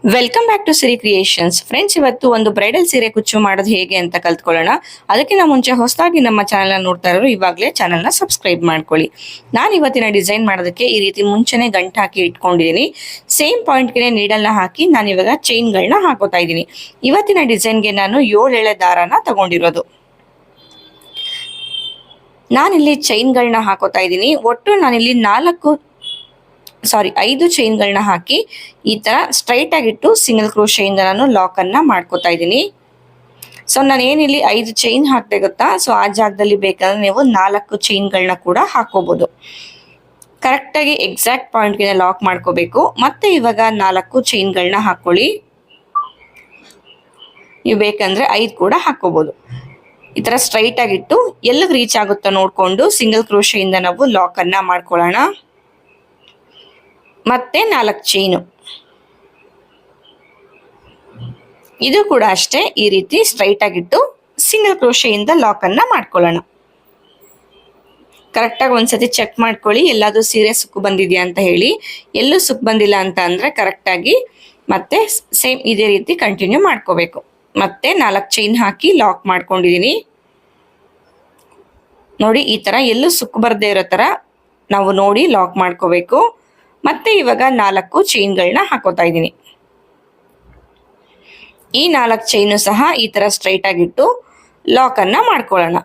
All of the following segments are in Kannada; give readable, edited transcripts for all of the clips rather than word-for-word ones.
Welcome back to Siri creations. Friends, ಇವತ್ತು ಒಂದು ಬ್ರೈಡಲ್ ಸೀರೆ ಕುಚ್ಚು ಮಾಡೋದು ಹೇಗೆ ಅಂತ ಕಲ್ತ್ಕೊಳ್ಳೋಣ. ಅದಕ್ಕಿಂತ ಮುಂಚೆ ಹೊಸದಾಗಿ ನಮ್ಮ ಚಾನಲ್ನ ನೋಡ್ತಾ ಇರೋರು ಇವಾಗಲೇ ಚಾನಲ್ನ ಸಬ್ಸ್ಕ್ರೈಬ್ ಮಾಡ್ಕೊಳ್ಳಿ. ನಾನು ಇವತ್ತಿನ ಡಿಸೈನ್ ಮಾಡೋದಕ್ಕೆ ಈ ರೀತಿ ಮುಂಚೆನೆ ಗಂಟು ಹಾಕಿ ಇಟ್ಕೊಂಡಿದ್ದೀನಿ. ಸೇಮ್ ಪಾಯಿಂಟ್ಗೆ ನೀಡಲ್ನ ಹಾಕಿ ನಾನು ಇವಾಗ ಚೈನ್ಗಳನ್ನ ಹಾಕೋತಾ ಇದ್ದೀನಿ. ಇವತ್ತಿನ ಡಿಸೈನ್ಗೆ ನಾನು 7 ಎಳೆ ದಾರನ ತಗೊಂಡಿರೋದು. ನಾನಿಲ್ಲಿ ಚೈನ್ಗಳನ್ನ ಹಾಕೋತಾ ಇದ್ದೀನಿ. ಒಟ್ಟು ನಾನಿಲ್ಲಿ 5 ಚೈನ್ಗಳನ್ನ ಹಾಕಿ ಈ ತರ ಸ್ಟ್ರೈಟ್ ಆಗಿಟ್ಟು ಸಿಂಗಲ್ ಕ್ರೋಶೆಯಿಂದ ನಾನು ಲಾಕ್ ಅನ್ನ ಮಾಡ್ಕೋತಾ ಇದ್ದೀನಿ. ಸೊ ನಾನು ಏನಿಲ್ಲಿ 5 ಚೈನ್ ಹಾಕ್ದೆ ಗೊತ್ತಾ, ಸೊ ಆ ಜಾಗದಲ್ಲಿ ಬೇಕಾದ್ರೆ ನೀವು 4 ಚೈನ್ಗಳನ್ನ ಕೂಡ ಹಾಕೋಬಹುದು. ಕರೆಕ್ಟ್ ಆಗಿ ಎಕ್ಸಾಕ್ಟ್ ಪಾಯಿಂಟ್ಗೆ ಲಾಕ್ ಮಾಡ್ಕೋಬೇಕು. ಮತ್ತೆ ಇವಾಗ 4 ಚೈನ್ಗಳನ್ನ ಹಾಕೊಳ್ಳಿ. ನೀವು ಬೇಕಂದ್ರೆ 5 ಕೂಡ ಹಾಕೋಬಹುದು. ಈ ತರ ಸ್ಟ್ರೈಟ್ ಆಗಿಟ್ಟು ಎಲ್ಲಿಗೆ ರೀಚ್ ಆಗುತ್ತೋ ನೋಡ್ಕೊಂಡು ಸಿಂಗಲ್ ಕ್ರೋಶೆಯಿಂದ ನಾವು ಲಾಕ್ ಅನ್ನ ಮಾಡ್ಕೊಳ್ಳೋಣ. ಮತ್ತೆ 4 ಚೈನು. ಇದು ಕೂಡ ಅಷ್ಟೇ, ಈ ರೀತಿ ಸ್ಟ್ರೈಟ್ ಆಗಿಟ್ಟು ಸಿಂಗಲ್ ಕ್ರೋಶೆಯಿಂದ ಲಾಕ್ ಅನ್ನ ಮಾಡ್ಕೊಳ್ಳೋಣ. ಕರೆಕ್ಟಾಗಿ ಒಂದ್ಸತಿ ಚೆಕ್ ಮಾಡ್ಕೊಳ್ಳಿ, ಎಲ್ಲಾದ್ರೂ ಸೀರೆ ಸುಕ್ಕು ಬಂದಿದ್ಯಾ ಅಂತ ಹೇಳಿ. ಎಲ್ಲೂ ಸುಕ್ಕು ಬಂದಿಲ್ಲ ಅಂತ ಅಂದ್ರೆ ಕರೆಕ್ಟಾಗಿ ಮತ್ತೆ ಸೇಮ್ ಇದೇ ರೀತಿ ಕಂಟಿನ್ಯೂ ಮಾಡ್ಕೋಬೇಕು. ಮತ್ತೆ 4 ಚೈನ್ ಹಾಕಿ ಲಾಕ್ ಮಾಡ್ಕೊಂಡಿದೀನಿ ನೋಡಿ. ಈ ತರ ಎಲ್ಲೂ ಸುಕ್ಕು ಬರ್ದೇ ಇರೋ ತರ ನಾವು ನೋಡಿ ಲಾಕ್ ಮಾಡ್ಕೋಬೇಕು. ಮತ್ತೆ ಇವಾಗ 4 ಚೈನ್ಗಳನ್ನ ಹಾಕೋತಾ ಇದ್ದೀನಿ. ಈ 4 ಚೈನು ಸಹ ಈ ತರ ಸ್ಟ್ರೈಟ್ ಆಗಿಟ್ಟು ಲಾಕ್ ಅನ್ನ ಮಾಡ್ಕೊಳ್ಳೋಣ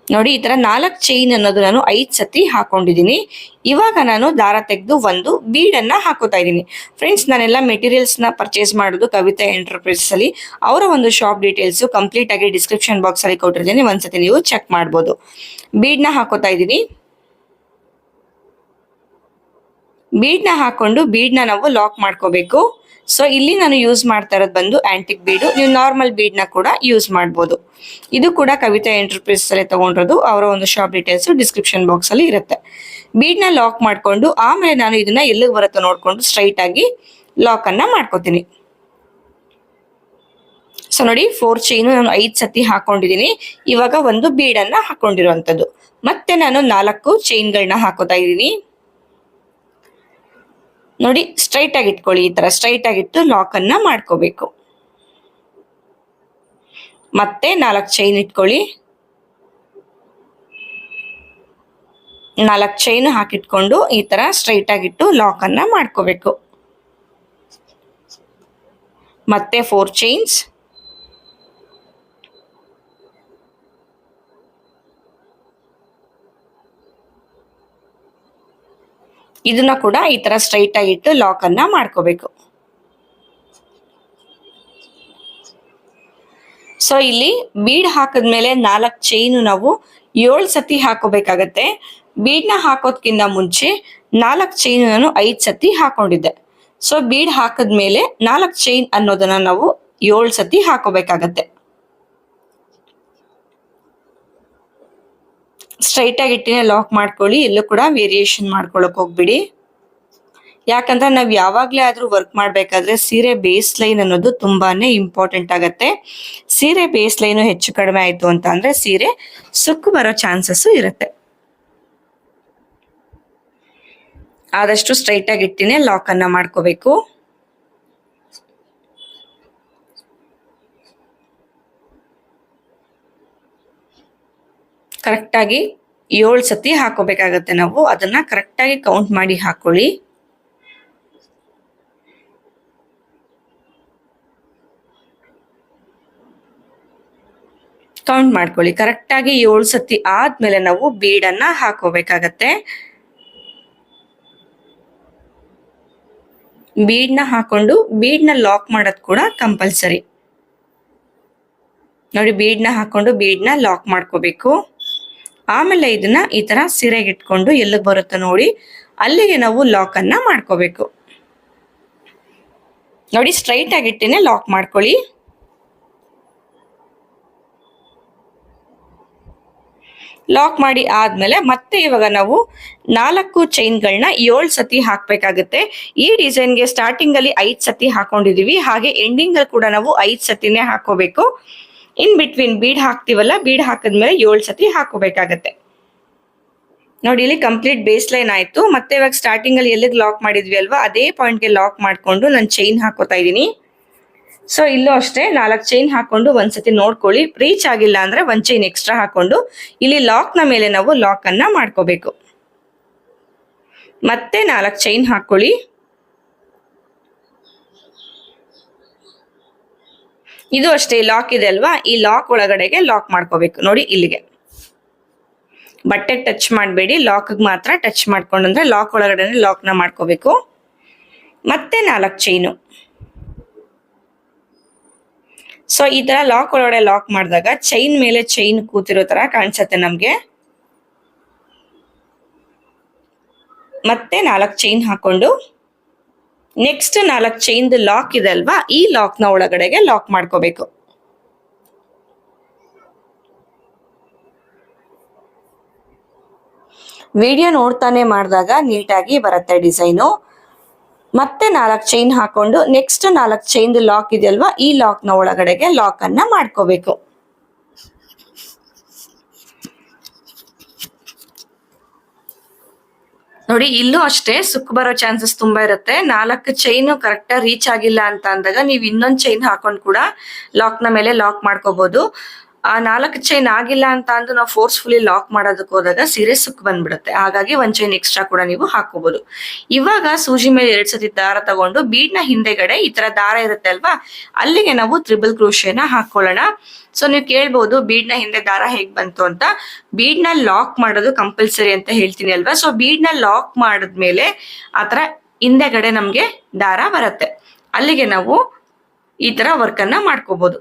ನೋಡಿ. ಈ ತರ 4 ಚೈನ್ ಅನ್ನೋದು ನಾನು 5 ಸತಿ ಹಾಕೊಂಡಿದ್ದೀನಿ. ಇವಾಗ ನಾನು ದಾರ ತೆಗೆದು ಒಂದು ಬೀಡನ್ನ ಹಾಕೋತಾ ಇದ್ದೀನಿ. ಫ್ರೆಂಡ್ಸ್, ನಾನೆಲ್ಲ ಮೆಟೀರಿಯಲ್ಸ್ ನ ಪರ್ಚೇಸ್ ಮಾಡೋದು ಕವಿತಾ ಎಂಟರ್ಪ್ರೈಸಸ್ ಅಲ್ಲಿ. ಅವರ ಒಂದು ಶಾಪ್ ಡೀಟೇಲ್ಸ್ ಕಂಪ್ಲೀಟ್ ಆಗಿ ಡಿಸ್ಕ್ರಿಪ್ಷನ್ ಬಾಕ್ಸ್ ಅಲ್ಲಿ ಕೊಟ್ಟಿರ್ತೀನಿ, ಒಂದ್ಸತಿ ನೀವು ಚೆಕ್ ಮಾಡ್ಬೋದು. ಬೀಡ್ನ ಹಾಕೋತಾ ಇದ್ದೀನಿ. ಬೀಡ್ನ ಹಾಕೊಂಡು ಬೀಡ್ನ ನಾವು ಲಾಕ್ ಮಾಡ್ಕೋಬೇಕು. ಸೊ ಇಲ್ಲಿ ನಾನು ಯೂಸ್ ಮಾಡ್ತಾ ಇರೋದು ಬಂದು ಆಂಟಿಕ್ ಬೀಡು. ನೀವು ನಾರ್ಮಲ್ ಬೀಡ್ನ ಕೂಡ ಯೂಸ್ ಮಾಡ್ಬೋದು. ಇದು ಕೂಡ ಕವಿತಾ ಎಂಟರ್ಪ್ರೈಸಸ್ ಅಲ್ಲಿ ತಗೊಂಡಿರೋದು. ಅವರ ಒಂದು ಶಾಪ್ ಡೀಟೇಲ್ಸ್ ಡಿಸ್ಕ್ರಿಪ್ಷನ್ ಬಾಕ್ಸ್ ಅಲ್ಲಿ ಇರುತ್ತೆ. ಬೀಡ್ನ ಲಾಕ್ ಮಾಡ್ಕೊಂಡು ಆಮೇಲೆ ನಾನು ಇದನ್ನ ಎಲ್ಲಿಗೆ ಬರುತ್ತೋ ನೋಡ್ಕೊಂಡು ಸ್ಟ್ರೈಟ್ ಆಗಿ ಲಾಕ್ ಅನ್ನ ಮಾಡ್ಕೋತೀನಿ. ಸೊ ನೋಡಿ, 4 ಚೈನು ನಾನು 5 ಸತಿ ಹಾಕೊಂಡಿದ್ದೀನಿ. ಇವಾಗ ಒಂದು ಬೀಡನ್ನ ಹಾಕೊಂಡಿರುವಂತದ್ದು. ಮತ್ತೆ ನಾನು 4 ಚೈನ್ಗಳನ್ನ ಹಾಕೋತಾ ಇದ್ದೀನಿ ನೋಡಿ. ಸ್ಟ್ರೈಟ್ ಆಗಿ ಇಟ್ಕೊಳ್ಳಿ. ಈ ತರ ಸ್ಟ್ರೈಟ್ ಆಗಿಟ್ಟು ಲಾಕ್ ಅನ್ನ ಮಾಡ್ಕೋಬೇಕು. ಮತ್ತೆ 4 ಚೈನ್ ಇಟ್ಕೊಳ್ಳಿ. 4 ಚೈನ್ ಹಾಕಿಟ್ಕೊಂಡು ಈ ತರ ಸ್ಟ್ರೈಟ್ ಆಗಿಟ್ಟು ಲಾಕ್ ಅನ್ನ ಮಾಡ್ಕೋಬೇಕು. ಮತ್ತೆ 4 ಚೈನ್ಸ್. ಇದನ್ನ ಕೂಡ ಈ ತರ ಸ್ಟ್ರೈಟ್ ಆಗಿಟ್ಟು ಲಾಕ್ ಅನ್ನ ಮಾಡ್ಕೋಬೇಕು. ಸೊ ಇಲ್ಲಿ ಬೀಡ್ ಹಾಕಿದ್ಮೇಲೆ 4 ಚೈನು ನಾವು 7 ಸತಿ ಹಾಕೋಬೇಕಾಗತ್ತೆ. ಬೀಡ್ನ ಹಾಕೋದ್ಕಿಂತ ಮುಂಚೆ 4 ಚೈನು ನಾನು 5 ಸತಿ ಹಾಕೊಂಡಿದ್ದೆ. ಸೊ ಬೀಡ್ ಹಾಕಿದ್ಮೇಲೆ 4 ಚೈನ್ ಅನ್ನೋದನ್ನ ನಾವು 7 ಸತಿ ಹಾಕೋಬೇಕಾಗತ್ತೆ. ಸ್ಟ್ರೈಟ್ ಆಗಿ ಇಟ್ಟಿನೇ ಲಾಕ್ ಮಾಡ್ಕೊಳ್ಳಿ. ಎಲ್ಲೂ ಕೂಡ ವೇರಿಯೇಷನ್ ಮಾಡ್ಕೊಳಕ್ ಹೋಗ್ಬಿಡಿ. ಯಾಕಂದ್ರೆ ನಾವ್ ಯಾವಾಗ್ಲೇ ಆದ್ರೂ ವರ್ಕ್ ಮಾಡ್ಬೇಕಾದ್ರೆ ಸೀರೆ ಬೇಸ್ ಲೈನ್ ಅನ್ನೋದು ತುಂಬಾನೇ ಇಂಪಾರ್ಟೆಂಟ್ ಆಗತ್ತೆ. ಸೀರೆ ಬೇಸ್ ಲೈನ್ ಹೆಚ್ಚು ಕಡಿಮೆ ಆಯ್ತು ಅಂತ ಅಂದ್ರೆ ಸೀರೆ ಸುಕ್ಕು ಬರೋ ಚಾನ್ಸಸ್ ಇರುತ್ತೆ. ಆದಷ್ಟು ಸ್ಟ್ರೈಟ್ ಆಗಿ ಇಟ್ಟಿನೇ ಲಾಕ್ ಅನ್ನ ಮಾಡ್ಕೋಬೇಕು. ಕರೆಕ್ಟ್ ಆಗಿ 7 ಸತಿ ಹಾಕೋಬೇಕಾಗತ್ತೆ ನಾವು. ಅದನ್ನ ಕರೆಕ್ಟ್ ಆಗಿ ಕೌಂಟ್ ಮಾಡಿ ಹಾಕೊಳ್ಳಿ. ಕೌಂಟ್ ಮಾಡ್ಕೊಳ್ಳಿ. ಕರೆಕ್ಟ್ ಆಗಿ 7 ಸತಿ ಆದ್ಮೇಲೆ ನಾವು ಬೀಡನ್ನ ಹಾಕೋಬೇಕಾಗತ್ತೆ. ಬೀಡ್ನ ಹಾಕೊಂಡು ಬೀಡ್ನ ಲಾಕ್ ಮಾಡೋದು ಕೂಡ ಕಂಪಲ್ಸರಿ ನೋಡಿ. ಬೀಡ್ನ ಹಾಕೊಂಡು ಬೀಡ್ನ ಲಾಕ್ ಮಾಡ್ಕೋಬೇಕು. ಆಮೇಲೆ ಇದನ್ನ ಈ ತರ ಸೀರೆಗೆ ಇಟ್ಕೊಂಡು ಎಲ್ಲಿಗೆ ಬರುತ್ತೋ ನೋಡಿ ಅಲ್ಲಿಗೆ ನಾವು ಲಾಕ್ ಅನ್ನ ಮಾಡ್ಕೋಬೇಕು ನೋಡಿ. ಸ್ಟ್ರೈಟ್ ಆಗಿಟ್ಟೇನೆ ಲಾಕ್ ಮಾಡ್ಕೊಳ್ಳಿ. ಲಾಕ್ ಮಾಡಿ ಆದ್ಮೇಲೆ ಮತ್ತೆ ಇವಾಗ ನಾವು 4 ಚೈನ್ಗಳನ್ನ 7 ಸತಿ ಹಾಕ್ಬೇಕಾಗುತ್ತೆ. ಈ ಡಿಸೈನ್ಗೆ ಸ್ಟಾರ್ಟಿಂಗ್ ಅಲ್ಲಿ 5 ಸತಿ ಹಾಕೊಂಡಿದೀವಿ. ಹಾಗೆ ಎಂಡಿಂಗ್ ಅಲ್ಲಿ ಕೂಡ ನಾವು 5 ಸತಿನೇ ಹಾಕೋಬೇಕು. ಇನ್ ಬಿಟ್ವೀನ್ ಬೀಡ್ ಹಾಕ್ತಿವಲ್ಲ, ಬೀಡ್ ಹಾಕಿದ್ಮೇಲೆ 7 ಸತಿ ಹಾಕೋಬೇಕಾಗತ್ತೆ. ನೋಡಿ ಇಲ್ಲಿ ಕಂಪ್ಲೀಟ್ ಬೇಸ್ ಲೈನ್ ಆಯ್ತು. ಮತ್ತೆ ಇವಾಗ ಸ್ಟಾರ್ಟಿಂಗ್ ಅಲ್ಲಿ ಎಲ್ಲಿಗೆ ಲಾಕ್ ಮಾಡಿದ್ವಿ ಅಲ್ವಾ ಅದೇ ಪಾಯಿಂಟ್ಗೆ ಲಾಕ್ ಮಾಡ್ಕೊಂಡು ನಾನು ಚೈನ್ ಹಾಕೋತಾ ಇದ್ದೀನಿ. ಸೊ ಇಲ್ಲೂ ಅಷ್ಟೇ 4 ಚೈನ್ ಹಾಕೊಂಡು ಒಂದ್ಸತಿ ನೋಡ್ಕೊಳ್ಳಿ. ರೀಚ್ ಆಗಿಲ್ಲ ಅಂದ್ರೆ 1 ಚೈನ್ ಎಕ್ಸ್ಟ್ರಾ ಹಾಕೊಂಡು ಇಲ್ಲಿ ಲಾಕ್ ನ ಮೇಲೆ ನಾವು ಲಾಕ್ ಅನ್ನ ಮಾಡ್ಕೋಬೇಕು. ಮತ್ತೆ 4 ಚೈನ್ ಹಾಕೊಳ್ಳಿ. ಇದು ಅಷ್ಟೇ ಲಾಕ್ ಇದೆ ಅಲ್ವಾ, ಈ ಲಾಕ್ ಒಳಗಡೆಗೆ ಲಾಕ್ ಮಾಡ್ಕೋಬೇಕು. ನೋಡಿ ಇಲ್ಲಿಗೆ ಬಟ್ಟೆಗೆ ಟಚ್ ಮಾಡಬೇಡಿ, ಲಾಕ್ ಮಾತ್ರ ಟಚ್ ಮಾಡ್ಕೊಂಡ್ರೆ ಲಾಕ್ ಒಳಗಡೆ ಲಾಕ್ ನ ಮಾಡ್ಕೋಬೇಕು. ಮತ್ತೆ 4 ಚೈನು. ಸೊ ಈ ತರ ಲಾಕ್ ಒಳಗಡೆ ಲಾಕ್ ಮಾಡಿದಾಗ ಚೈನ್ ಮೇಲೆ ಚೈನ್ ಕೂತಿರೋ ತರ ಕಾಣಿಸುತ್ತೆ ನಮ್ಗೆ. ಮತ್ತೆ 4 ಚೈನ್ ಹಾಕೊಂಡು ನೆಕ್ಸ್ಟ್ 4 ಚೈನ್ ಲಾಕ್ ಇದೆ ಅಲ್ವಾ, ಈ ಲಾಕ್ ನ ಒಳಗಡೆಗೆ ಲಾಕ್ ಮಾಡ್ಕೋಬೇಕು. ವಿಡಿಯೋ ನೋಡ್ತಾನೆ ಮಾಡಿದಾಗ ನೀಟಾಗಿ ಬರುತ್ತೆ ಡಿಸೈನು. ಮತ್ತೆ 4 ಚೈನ್ ಹಾಕೊಂಡು ನೆಕ್ಸ್ಟ್ 4 ಚೈನ್ ಲಾಕ್ ಇದೆಯಲ್ವಾ, ಈ ಲಾಕ್ ನ ಒಳಗಡೆಗೆ ಲಾಕ್ ಅನ್ನ ಮಾಡ್ಕೋಬೇಕು. ನೋಡಿ ಇಲ್ಲೂ ಅಷ್ಟೇ ಸುಕ್ ಬರೋ ಚಾನ್ಸಸ್ ತುಂಬಾ ಇರುತ್ತೆ. 4 ಚೈನ್ ಕರೆಕ್ಟ್ ರೀಚ್ ಆಗಿಲ್ಲ ಅಂತ ಅಂದಾಗ ನೀವು ಇನ್ನೊಂದು ಚೈನ್ ಹಾಕೊಂಡು ಕೂಡ ಲಾಕ್ ನ ಮೇಲೆ ಲಾಕ್ ಮಾಡ್ಕೋಬಹುದು. ಆ 4 ಚೈನ್ ಆಗಿಲ್ಲ ಅಂತ ಅಂದು ನಾವು ಫೋರ್ಸ್ಫುಲಿ ಲಾಕ್ ಮಾಡೋದಕ್ಕೆ ಹೋದಾಗ ಸೀರೆ ಸುಕ್ ಬಂದ್ಬಿಡುತ್ತೆ. ಹಾಗಾಗಿ 1 ಚೈನ್ ಎಕ್ಸ್ಟ್ರಾ ಕೂಡ ನೀವು ಹಾಕೋಬಹುದು. ಇವಾಗ ಸೂಜಿ ಮೇಲೆ 2 ಸತಿ ದಾರ ತಗೊಂಡು ಬೀಡ್ ನ ಹಿಂದೆಗಡೆ ಈ ತರ ದಾರ ಇರುತ್ತೆ ಅಲ್ವಾ, ಅಲ್ಲಿಗೆ ನಾವು ತ್ರಿಬಲ್ ಕ್ರೋಶೆನ ಹಾಕೊಳ್ಳೋಣ. ಸೊ ನೀವು ಕೇಳ್ಬಹುದು ಬೀಡ್ ನ ಹಿಂದೆ ದಾರ ಹೇಗ್ ಬಂತು ಅಂತ. ಬೀಡ್ ನ ಲಾಕ್ ಮಾಡೋದು ಕಂಪಲ್ಸರಿ ಅಂತ ಹೇಳ್ತೀನಿ ಅಲ್ವಾ. ಸೊ ಬೀಡ್ ನ ಲಾಕ್ ಮಾಡಿದ್ಮೇಲೆ ಆತರ ಹಿಂದೆಗಡೆ ನಮ್ಗೆ ದಾರ ಬರುತ್ತೆ, ಅಲ್ಲಿಗೆ ನಾವು ಈ ತರ ವರ್ಕ್ ಅನ್ನ ಮಾಡ್ಕೋಬಹುದು.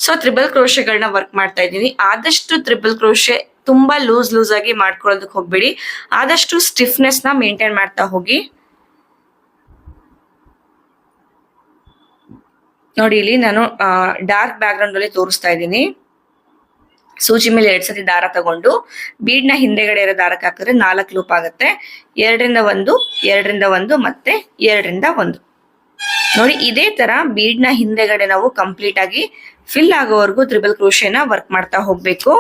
ಸೊ ತ್ರಿಬಲ್ ಕ್ರೋಶೆಗಳನ್ನ ವರ್ಕ್ ಮಾಡ್ತಾ ಇದ್ದೀನಿ. ಆದಷ್ಟು ತ್ರಿಬಲ್ ಕ್ರೋಶೆ ತುಂಬಾ ಲೂಸ್ ಆಗಿ ಮಾಡ್ಕೊಳ್ಳೋದಕ್ಕೆ ಹೋಗ್ಬೇಡಿ, ಆದಷ್ಟು ಸ್ಟಿಫ್ನೆಸ್ ನ ಮೇಂಟೈನ್ ಮಾಡ್ತಾ ಹೋಗಿ. ನೋಡಿ ಇಲ್ಲಿ ನಾನು ಡಾರ್ಕ್ ಬ್ಯಾಕ್ ಗ್ರೌಂಡ್ ಅಲ್ಲಿ ತೋರಿಸ್ತಾ ಇದ್ದೀನಿ. ಸೂಜಿ ಮೇಲೆ 2 ಸತಿ ದಾರ ತಗೊಂಡು ಬೀಡ್ ನ ಹಿಂದೆಗಡೆ ಇರೋ ದಾರಕ್ಕೆ ಹಾಕಿದ್ರೆ 4 ಲೂಪ್ ಆಗುತ್ತೆ. 2ರಿಂದ 1, 2ರಿಂದ 1 ಮತ್ತೆ 2ರಿಂದ 1. ನೋಡಿ ಇದೇ ತರ ಬೀಡ್ ನ ಹಿಂದೆಗಡೆ ನಾವು ಕಂಪ್ಲೀಟ್ ಆಗಿ ಫಿಲ್ ಆಗೋವರೆಗೂ ತ್ರಿಬಲ್ ಕ್ರೋಶೆನ ವರ್ಕ್ ಮಾಡ್ತಾ ಹೋಗ್ಬೇಕು.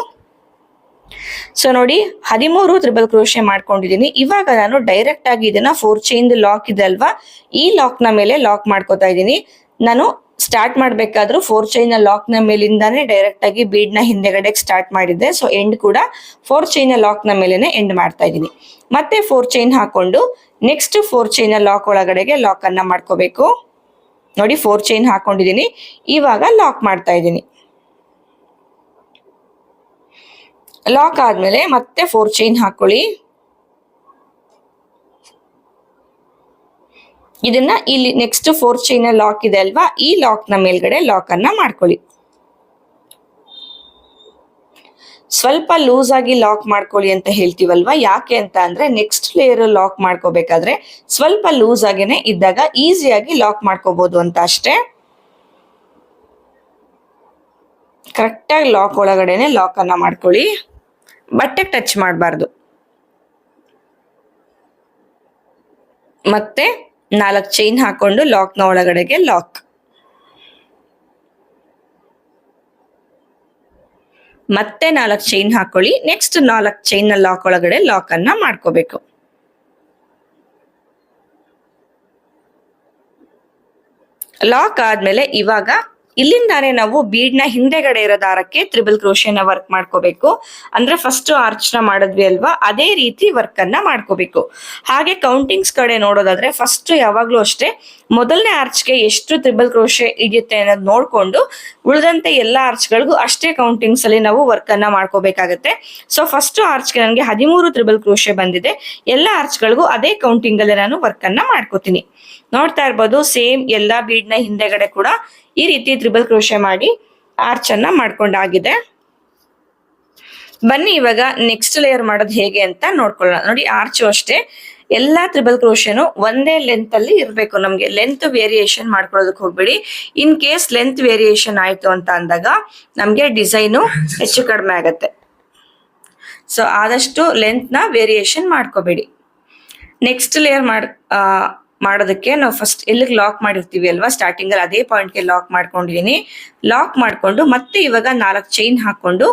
ಸೊ ನೋಡಿ 13 ತ್ರಿಬಲ್ ಕ್ರೋಶೆ ಮಾಡ್ಕೊಂಡಿದ್ದೀನಿ. ಇವಾಗ ನಾನು ಡೈರೆಕ್ಟ್ ಆಗಿ ಇದನ್ನ 4 ಚೈನ್ ಲಾಕ್ ಇದೆ ಅಲ್ವಾ, ಈ ಲಾಕ್ ನ ಮೇಲೆ ಲಾಕ್ ಮಾಡ್ಕೋತಾ ಇದ್ದೀನಿ. ನಾನು ಸ್ಟಾರ್ಟ್ ಮಾಡ್ಬೇಕಾದ್ರೂ 4 ಚೈನ್ ಲಾಕ್ ನ ಮೇಲಿಂದಾನೇ ಡೈರೆಕ್ಟ್ ಆಗಿ ಬೀಡ್ ನ ಹಿಂದೆಗಡೆ ಸ್ಟಾರ್ಟ್ ಮಾಡಿದ್ದೆ. ಸೊ ಎಂಡ್ ಕೂಡ 4 ಚೈನ್ ಲಾಕ್ ನ ಮೇಲೆನೆ ಎಂಡ್ ಮಾಡ್ತಾ ಇದ್ದೀನಿ. ಮತ್ತೆ 4 ಚೈನ್ ಹಾಕೊಂಡು ನೆಕ್ಸ್ಟ್ 4 ಚೈನ್ ಲಾಕ್ ಒಳಗಡೆಗೆ ಲಾಕ್ ಅನ್ನ ಮಾಡ್ಕೋಬೇಕು. ನೋಡಿ 4 ಚೈನ್ ಹಾಕೊಂಡಿದ್ದೀನಿ, ಇವಾಗ ಲಾಕ್ ಮಾಡ್ತಾ ಇದ್ದೀನಿ. ಲಾಕ್ ಆದ್ಮೇಲೆ ಮತ್ತೆ 4 ಚೈನ್ ಹಾಕೊಳ್ಳಿ. ಇದನ್ನ ಇಲ್ಲಿ ನೆಕ್ಸ್ಟ್ 4 ಚೈನ್ ಲಾಕ್ ಇದೆ ಅಲ್ವಾ, ಈ ಲಾಕ್ ನ ಮೇಲ್ಗಡೆ ಲಾಕ್ ಅನ್ನ ಮಾಡ್ಕೊಳ್ಳಿ. ಸ್ವಲ್ಪ ಲೂಸ್ ಆಗಿ ಲಾಕ್ ಮಾಡ್ಕೊಳ್ಳಿ ಅಂತ ಹೇಳ್ತೀವಲ್ವಾ, ಯಾಕೆ ಅಂತ ಅಂದ್ರೆ ನೆಕ್ಸ್ಟ್ ಲೇಯರ್ ಲಾಕ್ ಮಾಡ್ಕೋಬೇಕಾದ್ರೆ ಸ್ವಲ್ಪ ಲೂಸ್ ಆಗೇನೆ ಇದ್ದಾಗ ಈಸಿಯಾಗಿ ಲಾಕ್ ಮಾಡ್ಕೋಬಹುದು ಅಂತ ಅಷ್ಟೇ. ಕರೆಕ್ಟ್ ಆಗಿ ಲಾಕ್ ಒಳಗಡೆನೆ ಲಾಕ್ ಅನ್ನ ಮಾಡ್ಕೊಳ್ಳಿ, ಬಟ್ಟೆಗೆ ಟಚ್ ಮಾಡಬಾರ್ದು. ಮತ್ತೆ 4 ಚೈನ್ ಹಾಕೊಂಡು ಲಾಕ್ ನ ಒಳಗಡೆಗೆ ಲಾಕ್. ಮತ್ತೆ 4 ಚೈನ್ ಹಾಕೊಳ್ಳಿ. ನೆಕ್ಸ್ಟ್ 4 ಚೈನ್ ಲಾಕ್ ಒಳಗಡೆ ಲಾಕ್ ಅನ್ನ ಮಾಡ್ಕೋಬೇಕು. ಲಾಕ್ ಆದ್ಮೇಲೆ ಇವಾಗ ಇಲ್ಲಿಂದಾನೆ ನಾವು ಬೀಡ್ ನ ಹಿಂದೆಗಡೆ ಇರೋ ದಾರಕ್ಕೆ ತ್ರಿಬಲ್ ಕ್ರೋಶೆನ ವರ್ಕ್ ಮಾಡ್ಕೋಬೇಕು. ಅಂದ್ರೆ ಫಸ್ಟ್ ಆರ್ಚ್ ನ ಮಾಡಿದ್ವಿ ಅಲ್ವಾ, ಅದೇ ರೀತಿ ವರ್ಕ್ ಅನ್ನ ಮಾಡ್ಕೋಬೇಕು. ಹಾಗೆ ಕೌಂಟಿಂಗ್ಸ್ ಕಡೆ ನೋಡೋದಾದ್ರೆ ಫಸ್ಟ್ ಯಾವಾಗ್ಲೂ ಅಷ್ಟೇ ಮೊದಲನೇ ಆರ್ಚ್ಗೆ ಎಷ್ಟು ತ್ರಿಬಲ್ ಕ್ರೋಶೆ ಇರುತ್ತೆ ಅನ್ನೋದು ನೋಡ್ಕೊಂಡು ಉಳಿದಂತೆ ಎಲ್ಲಾ ಆರ್ಚ್ಗಳಿಗೂ ಅಷ್ಟೇ ಕೌಂಟಿಂಗ್ಸ್ ಅಲ್ಲಿ ನಾವು ವರ್ಕ್ ಅನ್ನ ಮಾಡ್ಕೋಬೇಕಾಗತ್ತೆ. ಸೊ ಫಸ್ಟ್ ಆರ್ಚ್ಗೆ ನನಗೆ 13 ತ್ರಿಬಲ್ ಕ್ರೋಶೆ ಬಂದಿದೆ. ಎಲ್ಲಾ ಆರ್ಚ್ಗಳಿಗೂ ಅದೇ ಕೌಂಟಿಂಗ್ ಅಲ್ಲಿ ನಾನು ವರ್ಕ್ ಅನ್ನ ಮಾಡ್ಕೋತೀನಿ. ನೋಡ್ತಾ ಇರ್ಬೋದು ಸೇಮ್ ಎಲ್ಲಾ ಬೀಡ್ ನ ಹಿಂದೆಗಡೆ ಕೂಡ ಈ ರೀತಿ ತ್ರಿಬಲ್ ಕ್ರೋಶೆ ಮಾಡಿ ಆರ್ಚ್ ಅನ್ನ ಮಾಡ್ಕೊಂಡಾಗಿದೆ. ಬನ್ನಿ ಇವಾಗ ನೆಕ್ಸ್ಟ್ ಲೇಯರ್ ಮಾಡೋದು ಹೇಗೆ ಅಂತ ನೋಡ್ಕೊಳ್ಳೋಣ. ನೋಡಿ ಆರ್ಚು ಅಷ್ಟೇ ಎಲ್ಲಾ ತ್ರಿಬಲ್ ಕ್ರೋಶೆನು ಒಂದೇ ಲೆಂತ್ ಅಲ್ಲಿ ಇರ್ಬೇಕು. ನಮ್ಗೆ ಲೆಂತ್ ವೇರಿಯೇಷನ್ ಮಾಡ್ಕೊಳ್ಳೋದಕ್ಕೆ ಹೋಗ್ಬೇಡಿ. ಇನ್ ಕೇಸ್ ಲೆಂತ್ ವೇರಿಯೇಷನ್ ಆಯ್ತು ಅಂತ ಅಂದಾಗ ನಮ್ಗೆ ಡಿಸೈನು ಹೆಚ್ಚು ಕಡಿಮೆ ಆಗತ್ತೆ. ಸೊ ಆದಷ್ಟು ಲೆಂತ್ ನ ವೇರಿಯೇಷನ್ ಮಾಡ್ಕೋಬೇಡಿ. ನೆಕ್ಸ್ಟ್ ಲೇಯರ್ ಮಾಡೋದಕ್ಕೆ ನಾವು ಫಸ್ಟ್ ಎಲ್ಲಿಗೆ ಲಾಕ್ ಮಾಡಿರ್ತೀವಿ ಅಲ್ವಾ ಸ್ಟಾರ್ಟಿಂಗ್ ಅಲ್ಲಿ ಅದೇ ಪಾಯಿಂಟ್ಗೆ ಲಾಕ್ ಮಾಡ್ಕೊಂಡಿದೀನಿ. ಲಾಕ್ ಮಾಡ್ಕೊಂಡು ಮತ್ತೆ ಇವಾಗ 4 ಚೈನ್ ಹಾಕೊಂಡು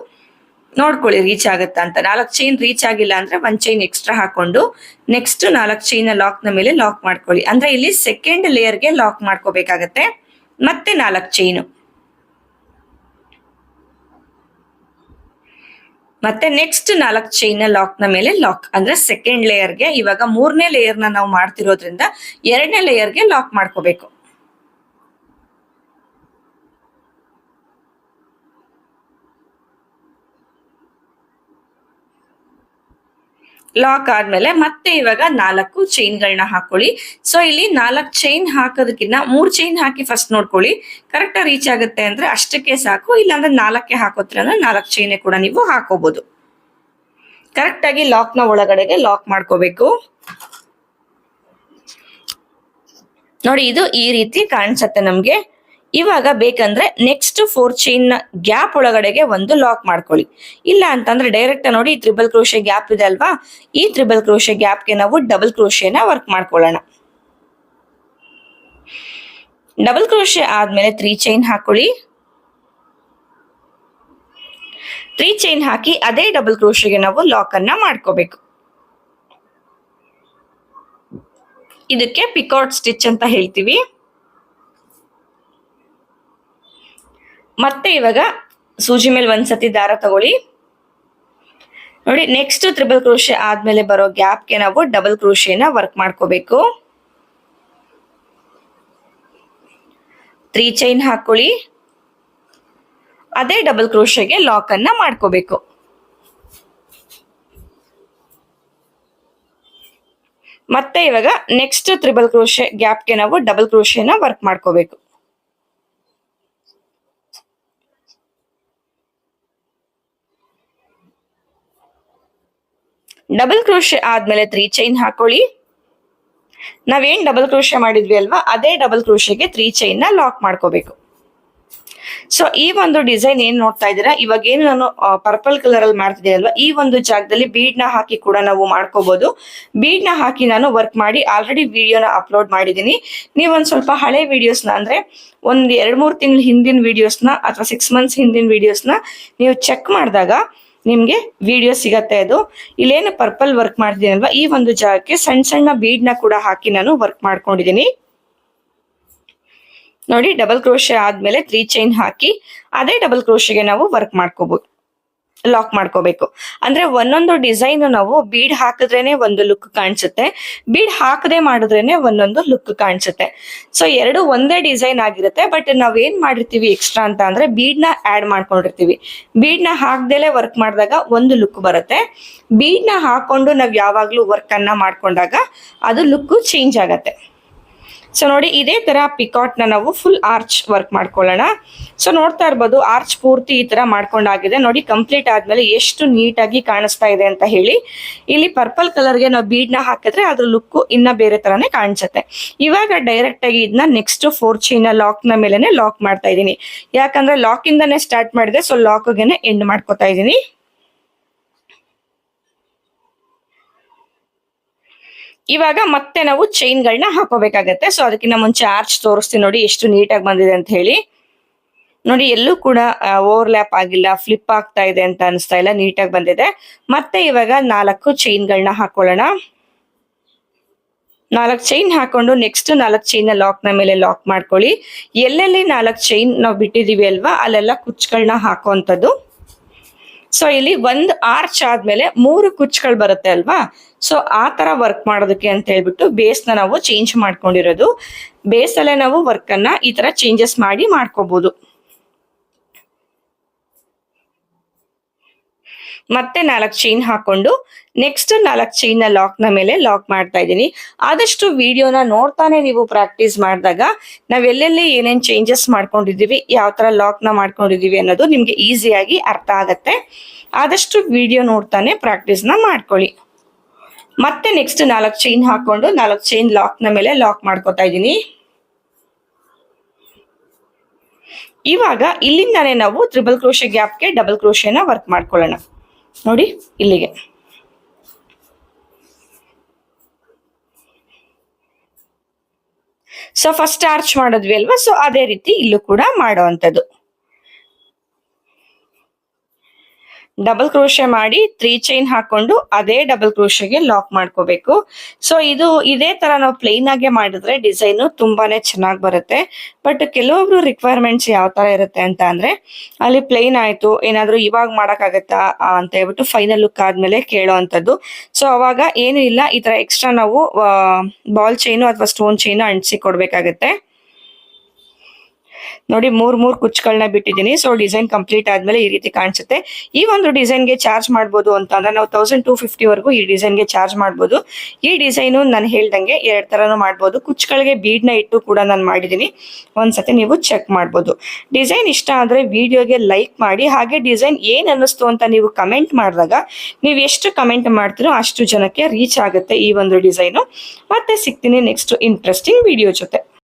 ನೋಡ್ಕೊಳ್ಳಿ ರೀಚ್ ಆಗುತ್ತಾ ಅಂತ. 4 ಚೈನ್ ರೀಚ್ ಆಗಿಲ್ಲ ಅಂದ್ರೆ 1 ಚೈನ್ ಎಕ್ಸ್ಟ್ರಾ ಹಾಕೊಂಡು ನೆಕ್ಸ್ಟ್ 4 ಚೈನ್ ಲಾಕ್ ನ ಮೇಲೆ ಲಾಕ್ ಮಾಡ್ಕೊಳ್ಳಿ. ಅಂದ್ರೆ ಇಲ್ಲಿ ಸೆಕೆಂಡ್ ಲೇಯರ್ಗೆ ಲಾಕ್ ಮಾಡ್ಕೋಬೇಕಾಗತ್ತೆ. ಮತ್ತೆ 4 ಚೈನು, ಮತ್ತೆ ನೆಕ್ಸ್ಟ್ 4 ಚೈನ್ ಲಾಕ್ ನ ಮೇಲೆ ಲಾಕ್, ಅಂದ್ರೆ ಸೆಕೆಂಡ್ ಲೇಯರ್ಗೆ. ಇವಾಗ 3ನೇ ಲೇಯರ್ ನಾವು ಮಾಡ್ತಿರೋದ್ರಿಂದ 2ನೇ ಲೇಯರ್ಗೆ ಲಾಕ್ ಮಾಡ್ಕೋಬೇಕು. ಲಾಕ್ ಆದ್ಮೇಲೆ ಮತ್ತೆ ಇವಾಗ 4 ಚೈನ್ಗಳನ್ನ ಹಾಕೊಳ್ಳಿ. ಸೊ ಇಲ್ಲಿ 4 ಚೈನ್ ಹಾಕೋದಕ್ಕಿಂತ 3 ಚೈನ್ ಹಾಕಿ ಫಸ್ಟ್ ನೋಡ್ಕೊಳ್ಳಿ, ಕರೆಕ್ಟ್ ರೀಚ್ ಆಗುತ್ತೆ ಅಂದ್ರೆ ಅಷ್ಟಕ್ಕೆ ಸಾಕು. ಇಲ್ಲಾಂದ್ರೆ 4ಕ್ಕೆ ಹಾಕೋತ್ರ ಅಂದ್ರೆ 4 ಚೈನ್ ಕೂಡ ನೀವು ಹಾಕೋಬಹುದು. ಕರೆಕ್ಟ್ ಆಗಿ ಲಾಕ್ ನ ಒಳಗಡೆಗೆ ಲಾಕ್ ಮಾಡ್ಕೋಬೇಕು. ನೋಡಿ ಇದು ಈ ರೀತಿ ಕಾಣಿಸುತ್ತೆ ನಮ್ಗೆ. ಇವಾಗ ಬೇಕಂದ್ರೆ ನೆಕ್ಸ್ಟ್ 4 ಚೈನ್ ಗ್ಯಾಪ್ ಒಳಗಡೆಗೆ ಒಂದು ಲಾಕ್ ಮಾಡ್ಕೊಳ್ಳಿ. ಇಲ್ಲ ಅಂತಂದ್ರೆ ಡೈರೆಕ್ಟ್ ನೋಡಿ ತ್ರಿಬಲ್ ಕ್ರೋಶೆ ಗ್ಯಾಪ್ ಇದೆ ಅಲ್ವಾ, ಈ ತ್ರಿಬಲ್ ಕ್ರೋಶೆ ಗ್ಯಾಪ್ಗೆ ನಾವು ಡಬಲ್ ಕ್ರೋಶೆನ ವರ್ಕ್ ಮಾಡ್ಕೊಳ್ಳೋಣ. ಡಬಲ್ ಕ್ರೋಶೆ ಆದ್ಮೇಲೆ 3 ಚೈನ್ ಹಾಕೊಳ್ಳಿ. 3 ಚೈನ್ ಹಾಕಿ ಅದೇ ಡಬಲ್ ಕ್ರೋಶೆಗೆ ನಾವು ಲಾಕ್ ಅನ್ನ ಮಾಡ್ಕೋಬೇಕು. ಇದಕ್ಕೆ ಪಿಕಾಟ್ ಸ್ಟಿಚ್ ಅಂತ ಹೇಳ್ತೀವಿ. ಮತ್ತೆ ಇವಾಗ ಸೂಜಿ ಮೇಲೆ ಒಂದ್ಸತಿ ದಾರ ತಗೊಳ್ಳಿ. ನೋಡಿ ನೆಕ್ಸ್ಟ್ ತ್ರಿಬಲ್ ಕ್ರೋಶೆ ಆದ್ಮೇಲೆ ಬರೋ ಗ್ಯಾಪ್ಗೆ ನಾವು ಡಬಲ್ ಕ್ರೋಶೆನ ವರ್ಕ್ ಮಾಡ್ಕೋಬೇಕು. 3 ಚೈನ್ ಹಾಕೊಳ್ಳಿ, ಅದೇ ಡಬಲ್ ಕ್ರೋಶೆಗೆ ಲಾಕ್ ಅನ್ನ ಮಾಡ್ಕೋಬೇಕು. ಮತ್ತೆ ಇವಾಗ ನೆಕ್ಸ್ಟ್ ತ್ರಿಬಲ್ ಕ್ರೋಶೆ ಗ್ಯಾಪ್ಗೆ ನಾವು ಡಬಲ್ ಕ್ರೋಶೆನ ವರ್ಕ್ ಮಾಡ್ಕೋಬೇಕು. ಡಬಲ್ ಕ್ರೋಶೆ ಆದ್ಮೇಲೆ 3 ಚೈನ್ ಹಾಕೊಳ್ಳಿ. ನಾವೇನ್ ಡಬಲ್ ಕ್ರೋಶೆ ಮಾಡಿದ್ವಿ ಅಲ್ವಾ, ಅದೇ ಡಬಲ್ ಕ್ರೋಶೆಗೆ 3 ಚೈನ್ ನ ಲಾಕ್ ಮಾಡ್ಕೋಬೇಕು. ಸೊ ಈ ಒಂದು ಡಿಸೈನ್ ಏನ್ ನೋಡ್ತಾ ಇದ್ದೀರಾ, ಇವಾಗ ಏನು ನಾನು ಪರ್ಪಲ್ ಕಲರ್ ಅಲ್ಲಿ ಮಾಡ್ತಿದ್ದೀನಿ ಅಲ್ವಾ, ಈ ಒಂದು ಜಾಗದಲ್ಲಿ ಬೀಡ್ ನ ಹಾಕಿ ಕೂಡ ನಾವು ಮಾಡ್ಕೋಬಹುದು. ಬೀಡ್ ನ ಹಾಕಿ ನಾನು ವರ್ಕ್ ಮಾಡಿ ಆಲ್ರೆಡಿ ವಿಡಿಯೋನ ಅಪ್ಲೋಡ್ ಮಾಡಿದ್ದೀನಿ. ನೀವು ಒಂದ್ ಸ್ವಲ್ಪ ಹಳೆ ವಿಡಿಯೋಸ್ನ ಅಂದ್ರೆ ಒಂದ್ 2-3 ತಿಂಗಳ ಹಿಂದಿನ ವಿಡಿಯೋಸ್ನ ಅಥವಾ 6 ಮಂತ್ಸ್ ಹಿಂದಿನ ವಿಡಿಯೋಸ್ನ ನೀವು ಚೆಕ್ ಮಾಡಿದಾಗ ನಿಮ್ಗೆ ವಿಡಿಯೋ ಸಿಗತ್ತೆ. ಅದು ಇಲ್ಲೇನು ಪರ್ಪಲ್ ವರ್ಕ್ ಮಾಡ್ತೀನಿ ಅಲ್ವಾ, ಈ ಒಂದು ಜಾಗಕ್ಕೆ ಸಣ್ಣ ಸಣ್ಣ ಬೀಡ್ ನ ಕೂಡ ಹಾಕಿ ನಾನು ವರ್ಕ್ ಮಾಡ್ಕೊಂಡಿದ್ದೀನಿ. ನೋಡಿ ಡಬಲ್ ಕ್ರೋಶೆ ಆದ್ಮೇಲೆ 3 ಚೈನ್ ಹಾಕಿ ಅದೇ ಡಬಲ್ ಕ್ರೋಶೆಗೆ ನಾವು ವರ್ಕ್ ಮಾಡ್ಕೋಬಹುದು, ಲಾಕ್ ಮಾಡ್ಕೋಬೇಕು. ಅಂದ್ರೆ ಒಂದೊಂದು ಡಿಸೈನ್ ನಾವು ಬೀಡ್ ಹಾಕಿದ್ರೇನೆ ಒಂದು ಲುಕ್ ಕಾಣಿಸುತ್ತೆ, ಬೀಡ್ ಹಾಕದೆ ಮಾಡಿದ್ರೇನೆ ಒಂದೊಂದು ಲುಕ್ ಕಾಣಿಸುತ್ತೆ. ಸೊ ಎರಡು ಒಂದೇ ಡಿಸೈನ್ ಆಗಿರುತ್ತೆ, ಬಟ್ ನಾವ್ ಏನ್ ಮಾಡಿರ್ತೀವಿ ಎಕ್ಸ್ಟ್ರಾ ಅಂತ ಅಂದ್ರೆ ಬೀಡ್ ನ ಆಡ್ ಮಾಡ್ಕೊಂಡಿರ್ತೀವಿ. ಬೀಡ್ ನ ಹಾಕ್ದೇಲೆ ವರ್ಕ್ ಮಾಡಿದಾಗ ಒಂದು ಲುಕ್ ಬರುತ್ತೆ. ಬೀಡ್ ನ ಹಾಕೊಂಡು ನಾವ್ ಯಾವಾಗ್ಲೂ ವರ್ಕ್ ಅನ್ನ ಮಾಡ್ಕೊಂಡಾಗ ಅದು ಲುಕ್ ಚೇಂಜ್ ಆಗತ್ತೆ. ಸೊ ನೋಡಿ ಇದೇ ತರ ಪಿಕಾಟ್ ನ ನಾವು ಫುಲ್ ಆರ್ಚ್ ವರ್ಕ್ ಮಾಡ್ಕೊಳ್ಳೋಣ. ಸೊ ನೋಡ್ತಾ ಇರ್ಬೋದು ಆರ್ಚ್ ಪೂರ್ತಿ ಈ ತರ ಮಾಡ್ಕೊಂಡಾಗಿದೆ. ನೋಡಿ ಕಂಪ್ಲೀಟ್ ಆದ್ಮೇಲೆ ಎಷ್ಟು ನೀಟಾಗಿ ಕಾಣಿಸ್ತಾ ಇದೆ ಅಂತ ಹೇಳಿ. ಇಲ್ಲಿ ಪರ್ಪಲ್ ಕಲರ್ಗೆ ನಾವು ಬೀಡ್ ನ ಹಾಕಿದ್ರೆ ಅದ್ರ ಲುಕ್ ಇನ್ನ ಬೇರೆ ತರಾನೇ ಕಾಣಿಸುತ್ತೆ. ಇವಾಗ ಡೈರೆಕ್ಟ್ ಆಗಿ ಇದನ್ನ ನೆಕ್ಸ್ಟ್ 4 ಚೈನ್ ಲಾಕ್ ನ ಮೇಲೆನೆ ಲಾಕ್ ಮಾಡ್ತಾ ಇದ್ದೀನಿ. ಯಾಕಂದ್ರೆ ಲಾಕ್ ಇಂದಾನೆ ಸ್ಟಾರ್ಟ್ ಮಾಡಿದೆ, ಸೊ ಲಾಕ್ ಗೆನೆ ಎಂಡ್ ಮಾಡ್ಕೊತಾ ಇದ್ದೀನಿ. ಇವಾಗ ಮತ್ತೆ ನಾವು ಚೈನ್ ಗಳನ್ನ ಹಾಕೋಬೇಕಾಗತ್ತೆ. ಸೊ ಅದಕ್ಕಿಂತ ಮುಂಚೆ ಆರ್ಚ್ ತೋರಿಸ್ತೀನಿ ನೋಡಿ ಎಷ್ಟು ನೀಟಾಗಿ ಬಂದಿದೆ ಅಂತ ಹೇಳಿ. ನೋಡಿ ಎಲ್ಲೂ ಕೂಡ ಓವರ್ಲ್ಯಾಪ್ ಆಗಿಲ್ಲ, ಫ್ಲಿಪ್ ಆಗ್ತಾ ಇದೆ ಅಂತ ಅನಿಸ್ತಾ ಇಲ್ಲ, ನೀಟಾಗಿ ಬಂದಿದೆ. ಮತ್ತೆ ಇವಾಗ 4 ಚೈನ್ ಗಳನ್ನ ಹಾಕೊಳ್ಳೋಣ. 4 ಚೈನ್ ಹಾಕೊಂಡು ನೆಕ್ಸ್ಟ್ 4 ಚೈನ್ ಲಾಕ್ ನ ಮೇಲೆ ಲಾಕ್ ಮಾಡ್ಕೊಳ್ಳಿ. ಎಲ್ಲೆಲ್ಲಿ 4 ಚೈನ್ ನಾವು ಬಿಟ್ಟಿದೀವಿ ಅಲ್ವಾ ಅಲ್ಲೆಲ್ಲ ಕುಚ್ಗಳನ್ನ ಹಾಕುವಂಥದ್ದು. ಸೊ ಇಲ್ಲಿ ಒಂದು ಆರ್ಚ್ ಆದ್ಮೇಲೆ 3 ಕುಚ್ಗಳು ಬರುತ್ತೆ ಅಲ್ವಾ, ಸೊ ಆ ತರ ವರ್ಕ್ ಮಾಡೋದಕ್ಕೆ ಅಂತ ಹೇಳ್ಬಿಟ್ಟು ಬೇಸ್ ನ ನಾವು ಚೇಂಜ್ ಮಾಡ್ಕೊಂಡಿರೋದು. ಬೇಸ್ ಅಲ್ಲೇ ನಾವು ವರ್ಕ್ ಅನ್ನ ಈ ತರ ಚೇಂಜಸ್ ಮಾಡಿ ಮಾಡ್ಕೋಬಹುದು. ಮತ್ತೆ 4 ಚೈನ್ ಹಾಕೊಂಡು ನೆಕ್ಸ್ಟ್ 4 ಚೈನ್ ಲಾಕ್ ನ ಮೇಲೆ ಲಾಕ್ ಮಾಡ್ತಾ ಇದ್ದೀನಿ. ಆದಷ್ಟು ವಿಡಿಯೋನ ನೋಡ್ತಾನೆ ನೀವು ಪ್ರಾಕ್ಟೀಸ್ ಮಾಡಿದಾಗ ನಾವ್ ಎಲ್ಲೆಲ್ಲಿ ಏನೇನ್ ಚೇಂಜಸ್ ಮಾಡ್ಕೊಂಡಿದೀವಿ, ಯಾವ ತರ ಲಾಕ್ ನ ಮಾಡ್ಕೊಂಡಿದೀವಿ ಅನ್ನೋದು ನಿಮ್ಗೆ ಈಸಿಯಾಗಿ ಅರ್ಥ ಆಗತ್ತೆ. ಆದಷ್ಟು ವಿಡಿಯೋ ನೋಡ್ತಾನೆ ಪ್ರಾಕ್ಟೀಸ್ ನ ಮಾಡ್ಕೊಳ್ಳಿ. ಮತ್ತೆ ನೆಕ್ಸ್ಟ್ 4 ಚೈನ್ ಹಾಕೊಂಡು 4 ಚೈನ್ ಲಾಕ್ ನ ಮೇಲೆ ಲಾಕ್ ಮಾಡ್ಕೊತಾ ಇದ್ದೀನಿ. ಇವಾಗ ಇಲ್ಲಿಂದಾನೆ ನಾವು ತ್ರಿಬಲ್ ಕ್ರೋಶೆ ಗ್ಯಾಪ್ಗೆ ಡಬಲ್ ಕ್ರೋಶೆನ ವರ್ಕ್ ಮಾಡ್ಕೊಳ್ಳೋಣ. ನೋಡಿ ಇಲ್ಲಿಗೆ ಸೊ ಫಸ್ಟ್ ಆರ್ಚ್ ಮಾಡಿದ್ವಿ ಅಲ್ವಾ, ಸೊ ಅದೇ ರೀತಿ ಇಲ್ಲೂ ಕೂಡ ಮಾಡುವಂಥದ್ದು. ಡಬಲ್ ಕ್ರೋಶೆ ಮಾಡಿ 3 ಚೈನ್ ಹಾಕೊಂಡು ಅದೇ ಡಬಲ್ ಕ್ರೋಶೆಗೆ ಲಾಕ್ ಮಾಡ್ಕೋಬೇಕು. ಸೊ ಇದೇ ತರ ನಾವು ಪ್ಲೇನ್ ಆಗಿ ಮಾಡಿದ್ರೆ ಡಿಸೈನ್ ತುಂಬಾನೇ ಚೆನ್ನಾಗಿ ಬರುತ್ತೆ. ಬಟ್ ಕೆಲವೊಬ್ರು ರಿಕ್ವೈರ್ಮೆಂಟ್ಸ್ ಯಾವ ತರ ಇರುತ್ತೆ ಅಂತ ಅಂದ್ರೆ ಅಲ್ಲಿ ಪ್ಲೇನ್ ಆಯ್ತು, ಏನಾದ್ರೂ ಇವಾಗ ಮಾಡಕ್ಕಾಗತ್ತಾ ಅಂತ ಹೇಳ್ಬಿಟ್ಟು ಫೈನಲ್ ಲುಕ್ ಆದ್ಮೇಲೆ ಕೇಳೋ ಅಂತದ್ದು. ಸೊ ಅವಾಗ ಏನು ಇಲ್ಲ, ಈ ತರ ಎಕ್ಸ್ಟ್ರಾ ನಾವು ಬಾಲ್ ಚೈನು ಅಥವಾ ಸ್ಟೋನ್ ಚೈನು ಅಂಟಿಸಿ ಕೊಡ್ಬೇಕಾಗತ್ತೆ. ನೋಡಿ 3 ಕುಚ್ಚುಗಳನ್ನ ಬಿಟ್ಟಿದ್ದೀನಿ. ಸೊ ಡಿಸೈನ್ ಕಂಪ್ಲೀಟ್ ಆದ್ಮೇಲೆ ಈ ರೀತಿ ಕಾಣಿಸುತ್ತೆ. ಈ ಒಂದು ಡಿಸೈನ್ಗೆ ಚಾರ್ಜ್ ಮಾಡ್ಬೋದು ಅಂತ ಅಂದ್ರೆ ನಾವು 1250 ವರೆಗೂ ಈ ಡಿಸೈನ್ಗೆ ಚಾರ್ಜ್ ಮಾಡ್ಬೋದು. ಈ ಡಿಸೈನು ನಾನು ಹೇಳ್ದಂಗೆ 2 ತರನು ಮಾಡ್ಬೋದು. ಕುಚ್ಚುಗಳಿಗೆ ಬೀಡ್ನ ಇಟ್ಟು ಕೂಡ ನಾನು ಮಾಡಿದ್ದೀನಿ, ಒಂದ್ಸತಿ ನೀವು ಚೆಕ್ ಮಾಡ್ಬೋದು. ಡಿಸೈನ್ ಇಷ್ಟ ಆದ್ರೆ ವಿಡಿಯೋಗೆ ಲೈಕ್ ಮಾಡಿ, ಹಾಗೆ ಡಿಸೈನ್ ಏನ್ ಅನ್ನಿಸ್ತು ಅಂತ ನೀವು ಕಮೆಂಟ್ ಮಾಡಿದಾಗ ನೀವು ಎಷ್ಟು ಕಮೆಂಟ್ ಮಾಡ್ತೀರೋ ಅಷ್ಟು ಜನಕ್ಕೆ ರೀಚ್ ಆಗುತ್ತೆ ಈ ಒಂದು ಡಿಸೈನು. ಮತ್ತೆ ಸಿಗ್ತೀನಿ ನೆಕ್ಸ್ಟ್ ಇಂಟ್ರೆಸ್ಟಿಂಗ್ ವಿಡಿಯೋ ಜೊತೆ.